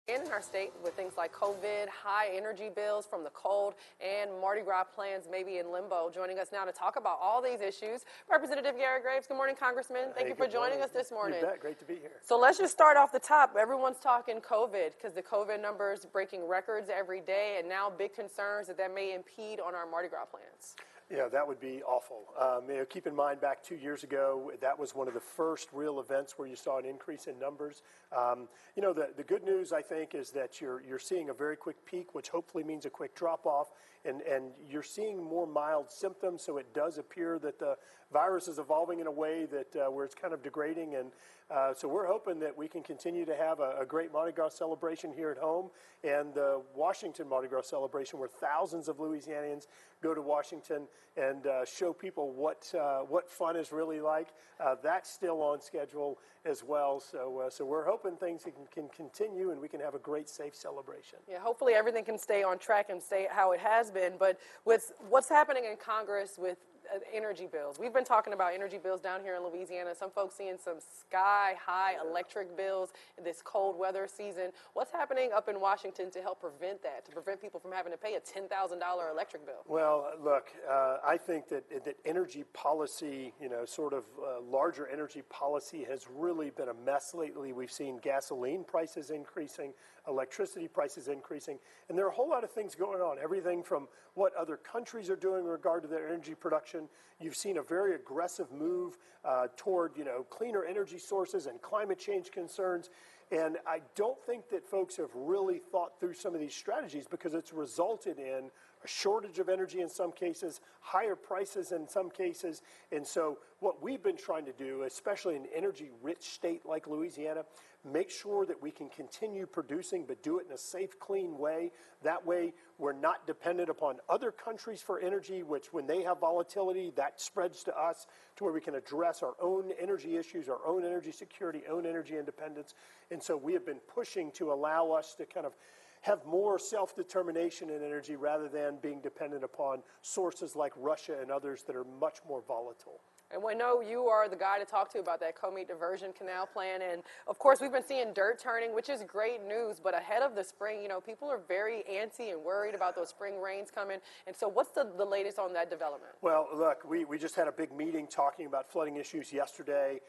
And in our state with things like COVID, high energy bills from the cold, and Mardi Gras plans maybe in limbo. Joining us now to talk about all these issues, Representative Garret. Good morning, Congressman. Thank you for joining us this morning. You bet. Great to be here. So let's just start off the top. Everyone's talking COVID because the COVID numbers breaking records every day, and now big concerns that may impede on our Mardi Gras plans. Yeah, that would be awful. Keep in mind, back 2 years ago, that was one of the first real events where you saw an increase in numbers. The good news, I think, is that you're seeing a very quick peak, which hopefully means a quick drop-off, and you're seeing more mild symptoms, so it does appear that the virus is evolving in a way that where it's kind of degrading, and so we're hoping that we can continue to have a great Mardi Gras celebration here at home, and the Washington Mardi Gras celebration, where thousands of Louisianians go to Washington and show people what fun is really like. That's still on schedule as well. So we're hoping things can continue and we can have a great, safe celebration. Yeah, hopefully everything can stay on track and stay how it has been. But with what's happening in Congress with energy bills. We've been talking about energy bills down here in Louisiana. Some folks seeing some sky-high electric bills this cold weather season. What's happening up in Washington to help prevent that, to prevent people from having to pay a $10,000 electric bill? Well, look, I think that energy policy, larger energy policy has really been a mess lately. We've seen gasoline prices increasing, electricity prices increasing, and there are a whole lot of things going on. Everything from what other countries are doing in regard to their energy production. You've seen a very aggressive move toward, cleaner energy sources and climate change concerns. And I don't think that folks have really thought through some of these strategies because it's resulted in a shortage of energy in some cases, higher prices in some cases. And so what we've been trying to do, especially in an energy-rich state like Louisiana, make sure that we can continue producing but do it in a safe, clean way. That way we're not dependent upon other countries for energy, which when they have volatility, that spreads to us to where we can address our own energy issues, our own energy security, own energy independence. And so we have been pushing to allow us to kind of have more self-determination in energy rather than being dependent upon sources like Russia and others that are much more volatile. And we know you are the guy to talk to about that Diversion Canal plan. And, of course, we've been seeing dirt turning, which is great news. But ahead of the spring, people are very antsy and worried about those spring rains coming. And so what's the latest on that development? Well, look, we just had a big meeting talking about flooding issues yesterday.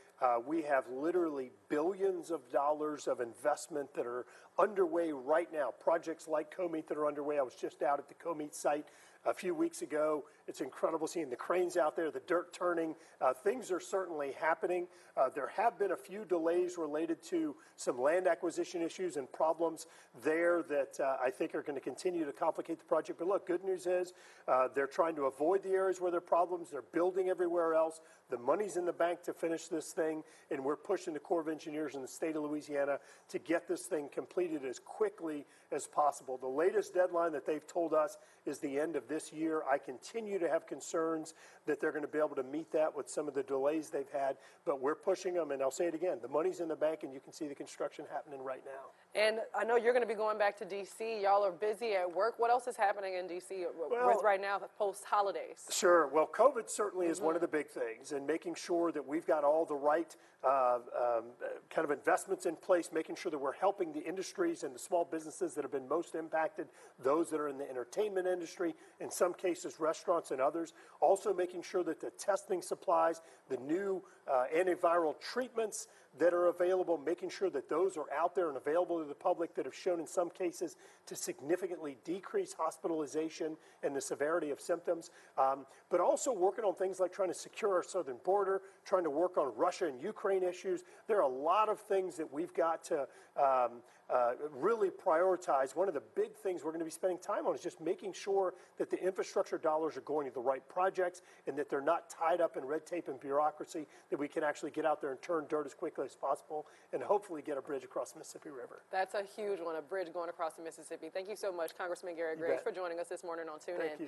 We have literally billions of dollars of investment that are underway right now. Projects like COMET that are underway. I was just out at the COMET site a few weeks ago. It's incredible seeing the cranes out there, the dirt turning. Things are certainly happening. There have been a few delays related to some land acquisition issues and problems there that I think are going to continue to complicate the project. But look, good news is they're trying to avoid the areas where there are problems. They're building everywhere else. The money's in the bank to finish this thing, and we're pushing the Corps of Engineers in the state of Louisiana to get this thing completed as quickly as possible. The latest deadline that they've told us is the end of this year. I continue to have concerns that they're going to be able to meet that with some of the delays they've had, but we're pushing them, and I'll say it again, the money's in the bank, and you can see the construction happening right now. And I know you're going to be going back to D.C. Y'all are busy at work. What else is happening in D.C. right now post-holidays? Sure. Well, COVID certainly is one of the big things, and making sure that we've got all the right kind of investments in place, making sure that we're helping the industries and the small businesses that have been most impacted, those that are in the entertainment industry, in some cases restaurants and others. Also making sure that the testing supplies, the new antiviral treatments that are available, making sure that those are out there and available to the public that have shown in some cases to significantly decrease hospitalization and the severity of symptoms. But also working on things like trying to secure our southern border, trying to work on Russia and Ukraine issues. There are a lot of things that we've got to really prioritize. One of the big things we're going to be spending time on is just making sure that the infrastructure dollars are going to the right projects and that they're not tied up in red tape and bureaucracy, that we can actually get out there and turn dirt as quickly as possible and hopefully get a bridge across the Mississippi River. That's a huge one, a bridge going across the Mississippi. Thank you so much, Congressman Garret, for joining us this morning on Tune In. Thank you.